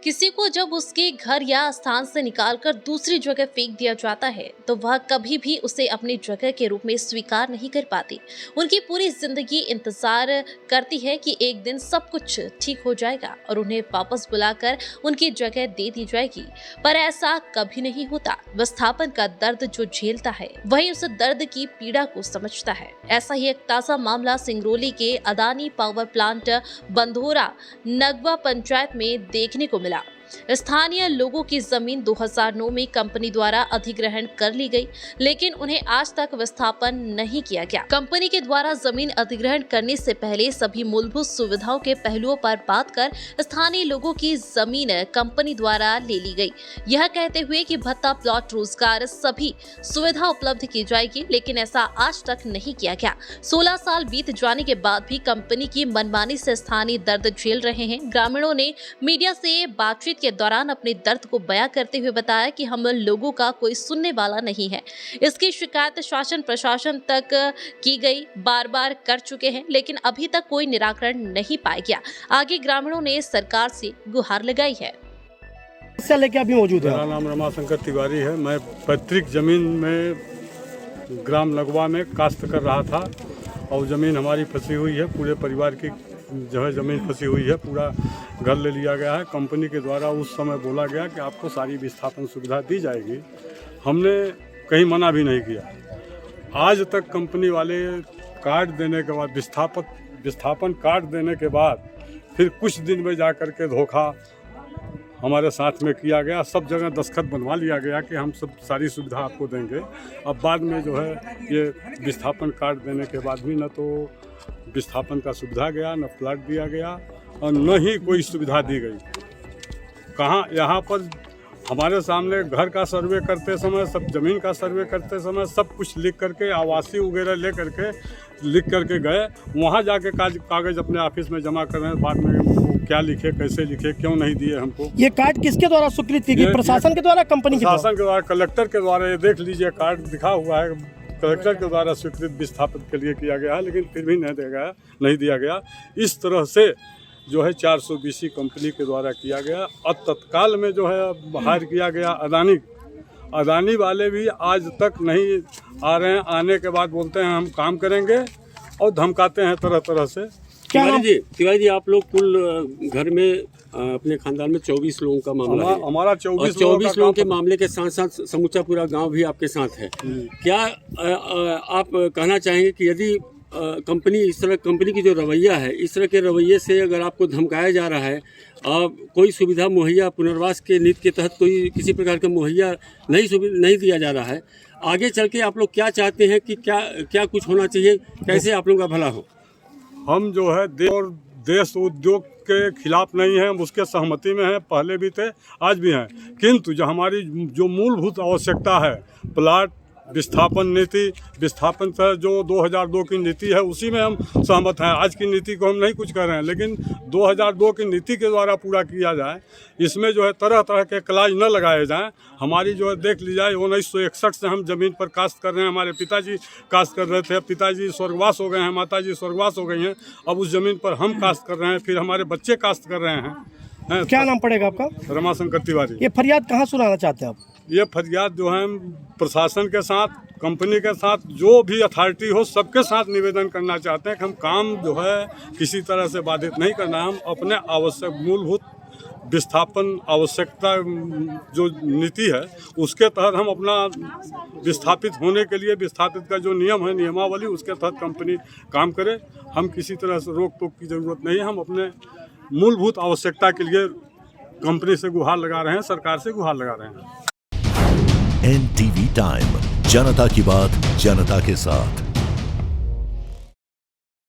किसी को जब उसके घर या स्थान से निकालकर दूसरी जगह फेंक दिया जाता है तो वह कभी भी उसे अपनी जगह के रूप में स्वीकार नहीं कर पाती। उनकी पूरी जिंदगी इंतजार करती है कि एक दिन सब कुछ ठीक हो जाएगा और उन्हें वापस बुलाकर उनकी जगह दे दी जाएगी, पर ऐसा कभी नहीं होता। विस्थापन का दर्द जो झेलता है वही उस दर्द की पीड़ा को समझता है। ऐसा ही एक ताजा मामला सिंगरौली के अदानी पावर प्लांट बंधोरा नगवा पंचायत में देखने को मिला। स्थानीय लोगों की जमीन 2009 में कंपनी द्वारा अधिग्रहण कर ली गई, लेकिन उन्हें आज तक विस्थापन नहीं किया गया। कंपनी के द्वारा जमीन अधिग्रहण करने से पहले सभी मूलभूत सुविधाओं के पहलुओं पर बात कर स्थानीय लोगों की जमीन कंपनी द्वारा ले ली गई, यह कहते हुए कि भत्ता, प्लॉट, रोजगार सभी सुविधा उपलब्ध की जाएगी, लेकिन ऐसा आज तक नहीं किया गया। 16 साल बीत जाने के बाद भी कंपनी की मनमानी से स्थानीय दर्द झेल रहे हैं। ग्रामीणों ने मीडिया से बातचीत के दौरान अपने दर्द को बयां करते हुए बताया कि हम लोगों का कोई सुनने वाला नहीं है। इसकी शिकायत शासन प्रशासन तक की गई, बार-बार कर चुके हैं, लेकिन अभी तक कोई निराकरण नहीं पाया गया। आगे ग्रामीणों ने सरकार से गुहार लगाई है। इससे लेके अभी मौजूद है। मेरा नाम रमाशंकर तिवारी है। मैं पैतृक जमीन में ग्राम नगवा में काश्त कर रहा था और ज़मीन हमारी फंसी हुई है। पूरे परिवार की जो है ज़मीन फंसी हुई है। पूरा घर ले लिया गया है। कंपनी के द्वारा उस समय बोला गया कि आपको सारी विस्थापन सुविधा दी जाएगी। हमने कहीं मना भी नहीं किया। आज तक कंपनी वाले कार्ड देने के बाद विस्थापन कार्ड देने के बाद फिर कुछ दिन में जा कर के धोखा हमारे साथ में किया गया। सब जगह दस्तखत बनवा लिया गया कि हम सब सारी सुविधा आपको देंगे। अब बाद में जो है ये विस्थापन कार्ड देने के बाद भी न तो विस्थापन का सुविधा गया, न प्लाट दिया गया और न ही कोई सुविधा दी गई। कहाँ यहाँ पर हमारे सामने घर का सर्वे करते समय, सब जमीन का सर्वे करते समय सब कुछ लिख करके, आवासीय वगैरह ले करके लिख करके गए। वहाँ जाके कागज़ अपने ऑफिस में जमा कर रहे हैं। बाद में क्या लिखे, कैसे लिखे, क्यों नहीं दिए हमको। ये कार्ड किसके द्वारा स्वीकृत की गई? प्रशासन के द्वारा, कंपनी के प्रशासन के द्वारा, कलेक्टर के द्वारा। ये देख लीजिए, कार्ड दिखा हुआ है, कलेक्टर के द्वारा स्वीकृत विस्थापित के लिए किया गया है, लेकिन फिर भी नहीं दिया गया। इस तरह से जो है 420 कंपनी के द्वारा किया गया। और तत्काल में जो है बाहर किया गया अदानी वाले भी आज तक नहीं आ रहे हैं। आने के बाद बोलते हैं हम काम करेंगे और धमकाते हैं तरह तरह से। तिवारी जी, आप लोग कुल घर में अपने खानदान में 24 लोगों का मामला है। हमारा 24 लोगों के मामले के साथ साथ समूचा पूरा गांव भी आपके साथ है। क्या आप कहना चाहेंगे कि यदि कंपनी की जो रवैया है, इस तरह के रवैये से अगर आपको धमकाया जा रहा है, कोई सुविधा मुहैया पुनर्वास के नीति के तहत कोई किसी प्रकार का मुहैया नहीं दिया जा रहा है, आगे चल के आप लोग क्या चाहते हैं कि क्या कुछ होना चाहिए, कैसे आप लोगों का भला हो? हम जो है देश उद्योग के खिलाफ नहीं है, हम उसके सहमति में हैं। पहले भी थे, आज भी हैं। किंतु जो हमारी जो मूलभूत आवश्यकता है, प्लाट, विस्थापन नीति, विस्थापन से जो 2002 की नीति है उसी में हम सहमत हैं। आज की नीति को हम नहीं कुछ कर रहे हैं, लेकिन 2002 की नीति के द्वारा पूरा किया जाए। इसमें जो है तरह तरह के क्लाज न लगाए जाएं। हमारी जो है देख ली जाए, 1961 से हम ज़मीन पर काश्त कर रहे हैं। हमारे पिताजी काश्त कर रहे थे, पिताजी स्वर्गवास हो गए हैं, माताजी स्वर्गवास हो गई हैं। अब उस ज़मीन पर हम काश्त कर रहे हैं, फिर हमारे बच्चे काश्त कर रहे हैं। क्या नाम पड़ेगा आपका? रमाशंकर तिवारी। ये फरियाद कहाँ सुनाना चाहते हैं आप? ये फरियाद जो है प्रशासन के साथ, कंपनी के साथ, जो भी अथॉरिटी हो सबके साथ निवेदन करना चाहते हैं कि हम काम जो है किसी तरह से बाधित नहीं करना। हम अपने आवश्यक मूलभूत विस्थापन आवश्यकता जो नीति है उसके तहत हम अपना विस्थापित होने के लिए, विस्थापित का जो नियम है, नियमावली, उसके तहत कंपनी काम करे। हम किसी तरह से रोक टोक की ज़रूरत नहीं है। हम अपने मूलभूत आवश्यकता के लिए कंपनी से गुहार लगा रहे हैं, सरकार से गुहार लगा रहे हैं। NTV टाइम, जनता की बात जनता के साथ।